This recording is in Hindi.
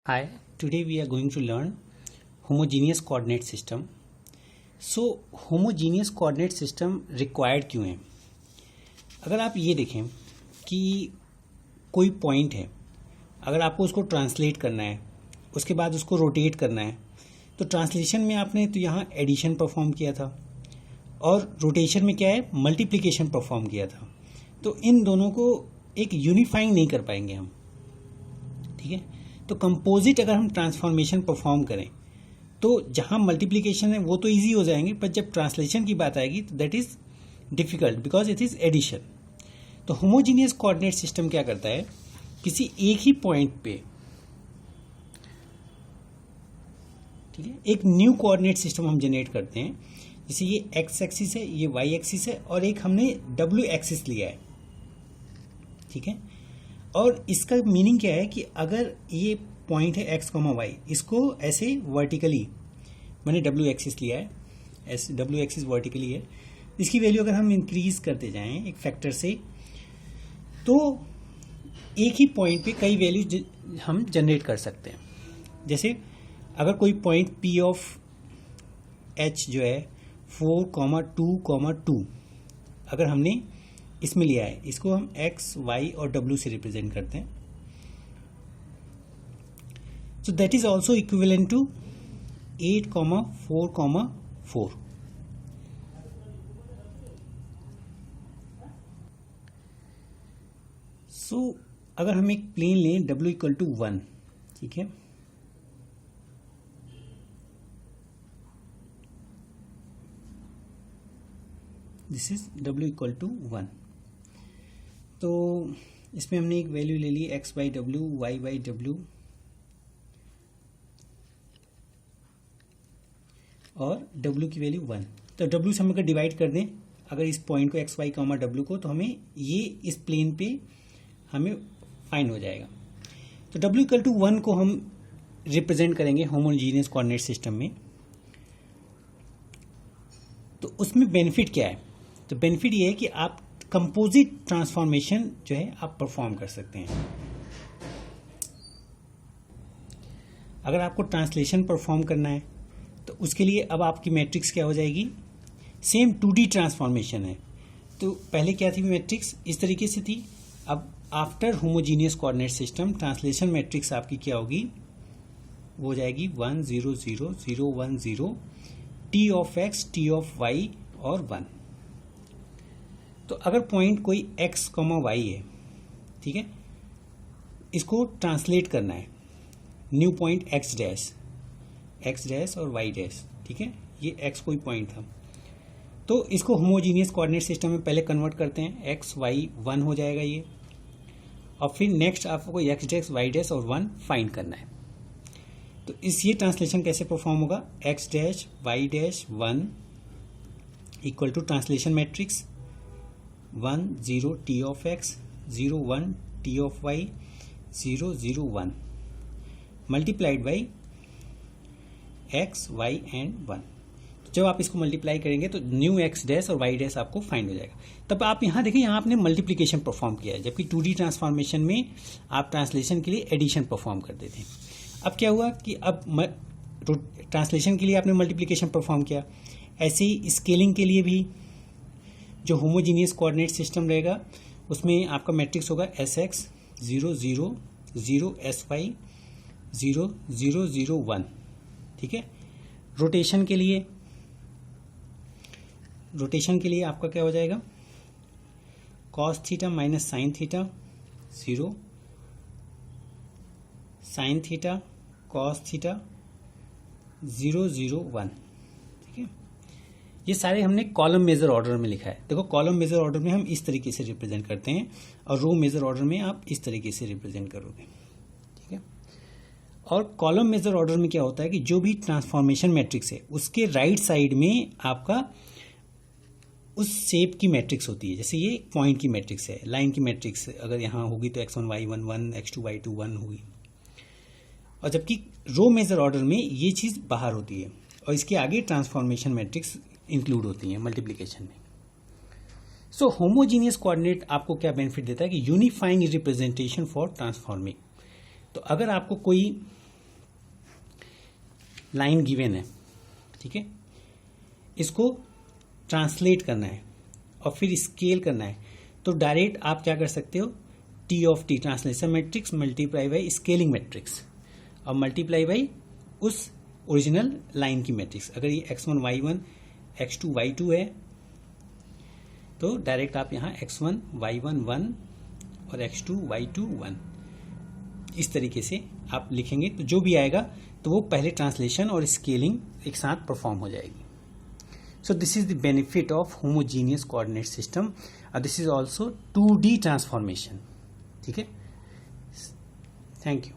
Hi, today we are going to learn homogeneous coordinate system. So homogeneous coordinate system required क्यों है? अगर आप ये देखें कि कोई पॉइंट है, अगर आपको उसको ट्रांसलेट करना है, उसके बाद उसको रोटेट करना है, तो ट्रांसलेशन में आपने तो यहाँ एडिशन परफॉर्म किया था और रोटेशन में क्या है, मल्टीप्लिकेशन परफॉर्म किया था. तो इन दोनों को एक यूनिफाइंग नहीं कर पाएंगे हम. ठीक है, तो कंपोजिट अगर हम ट्रांसफॉर्मेशन परफॉर्म करें तो जहां मल्टीप्लिकेशन है वो तो इजी हो जाएंगे, पर जब ट्रांसलेशन की बात आएगी तो that is difficult because it is addition. तो होमोजीनियस कोऑर्डिनेट सिस्टम क्या करता है, किसी एक ही पॉइंट पे, ठीक है, एक न्यू कोऑर्डिनेट सिस्टम हम जनरेट करते हैं. जैसे ये एक्स एक्सिस है, ये वाई एक्सिस है और एक हमने डब्ल्यू एक्सिस लिया है. ठीक है, और इसका मीनिंग क्या है कि अगर ये पॉइंट है एक्स कॉमा वाई, इसको ऐसे वर्टिकली, मैंने डब्ल्यू एक्सिस लिया है, ऐसे डब्ल्यू एक्सिस वर्टिकली है, इसकी वैल्यू अगर हम इंक्रीज करते जाएं एक फैक्टर से, तो एक ही पॉइंट पे कई वैल्यू हम जनरेट कर सकते हैं. जैसे अगर कोई पॉइंट पी ऑफ एच जो है 4,2,2 अगर हमने इसमें लिया है, इसको हम एक्स वाई और डब्ल्यू से रिप्रेजेंट करते हैं. So that is also equivalent to 8,4,4. So अगर हम एक प्लेन लें डब्ल्यू इक्वल टू 1, ठीक है, this is W equal to 1. तो इसमें हमने एक वैल्यू ले ली X by W, Y by W और डब्ल्यू की वैल्यू 1. तो डब्ल्यू से हम अगर डिवाइड कर दें अगर इस पॉइंट को एक्स वाई कॉमा डब्ल्यू को, तो हमें ये इस प्लेन पे हमें फाइंड हो जाएगा. तो डब्ल्यू इक्वल टू 1 को हम रिप्रेजेंट करेंगे होमोजेनियस कोऑर्डिनेट सिस्टम में. तो उसमें बेनिफिट क्या है? तो बेनिफिट ये है कि आप कंपोजिट ट्रांसफॉर्मेशन जो है आप परफॉर्म कर सकते हैं. अगर आपको ट्रांसलेशन परफॉर्म करना है तो उसके लिए अब आपकी मैट्रिक्स क्या हो जाएगी, सेम 2D ट्रांसफॉर्मेशन है. तो पहले क्या थी मैट्रिक्स, इस तरीके से थी. अब after homogeneous coordinate system translation matrix आपकी क्या होगी, वो हो जाएगी 1 0 0 0 1 0 t of x t of y और 1. तो अगर पॉइंट कोई एक्स कॉमा वाई है, ठीक है, इसको ट्रांसलेट करना है, न्यू पॉइंट एक्स डैश और वाई डैश, ठीक है, ये एक्स कोई पॉइंट था. तो इसको होमोजीनियस कोऑर्डिनेट सिस्टम में पहले कन्वर्ट करते हैं, एक्स वाई 1 हो जाएगा ये, और फिर नेक्स्ट आपको एक्स डैश वाई डैश और 1 फाइंड करना है. तो ये ट्रांसलेशन कैसे परफॉर्म होगा, x dash y dash 1 equal to translation matrix 1 0 t of x 0 1 t of y 0 0 1 multiplied by x y and 1. जब आप इसको मल्टीप्लाई करेंगे तो न्यू एक्स डैश और वाई डैश आपको फाइंड हो जाएगा. तब आप यहाँ देखें, यहाँ आपने मल्टीप्लिकेशन परफॉर्म किया है, जबकि 2D ट्रांसफॉर्मेशन में आप ट्रांसलेशन के लिए एडिशन परफॉर्म करते थे. अब क्या हुआ कि अब ट्रांसलेशन के लिए आपने मल्टीप्लिकेशन परफॉर्म किया, ऐसे ही स्केलिंग के लिए भी जो होमोजीनियस कोऑर्डिनेट सिस्टम रहेगा उसमें आपका मैट्रिक्स होगा एस एक्स 0 0 0 एस वाई 0 0 0 1. ठीक है, रोटेशन के लिए आपका क्या हो जाएगा, cos theta minus sine theta 0 sine theta cos theta 0 0 1. ठीक है, ये सारे हमने कॉलम मेजर ऑर्डर में लिखा है. देखो, कॉलम मेजर ऑर्डर में हम इस तरीके से रिप्रेजेंट करते हैं और रो मेजर ऑर्डर में आप इस तरीके से रिप्रेजेंट करोगे. ठीक है, और कॉलम मेजर ऑर्डर में क्या होता है कि जो भी ट्रांसफॉर्मेशन मैट्रिक्स है उसके राइट साइड में आपका उस शेप की मैट्रिक्स होती है. जैसे ये पॉइंट की मैट्रिक्स है, लाइन की मैट्रिक्स अगर यहाँ होगी तो x1 y1 1 x2 y2 1 होगी, और जबकि रो मेजर ऑर्डर में ये चीज़ बाहर होती है और इसके आगे ट्रांसफॉर्मेशन मैट्रिक्स इंक्लूड होती हैं मल्टीप्लिकेशन में. सो होमोजीनियस कोऑर्डिनेट आपको क्या बेनिफिट देता है कि यूनिफाइंग रिप्रेजेंटेशन फॉर ट्रांसफॉर्मिंग. तो अगर आपको कोई लाइन गिवन है, ठीक है, इसको ट्रांसलेट करना है और फिर स्केल करना है, तो डायरेक्ट आप क्या कर सकते हो, T of T translation matrix multiply by scaling matrix और मल्टीप्लाई बाई उस ओरिजिनल लाइन की मैट्रिक्स। अगर ये x1 y1 x2 y2 है तो डायरेक्ट आप यहाँ x1 y1 1 और x2 y2 1 इस तरीके से आप लिखेंगे, तो जो भी आएगा तो वो पहले ट्रांसलेशन और स्केलिंग एक साथ परफॉर्म हो जाएगी। So this is the benefit of homogeneous coordinate system. This is also 2D transformation. ठीक है, थैंक यू।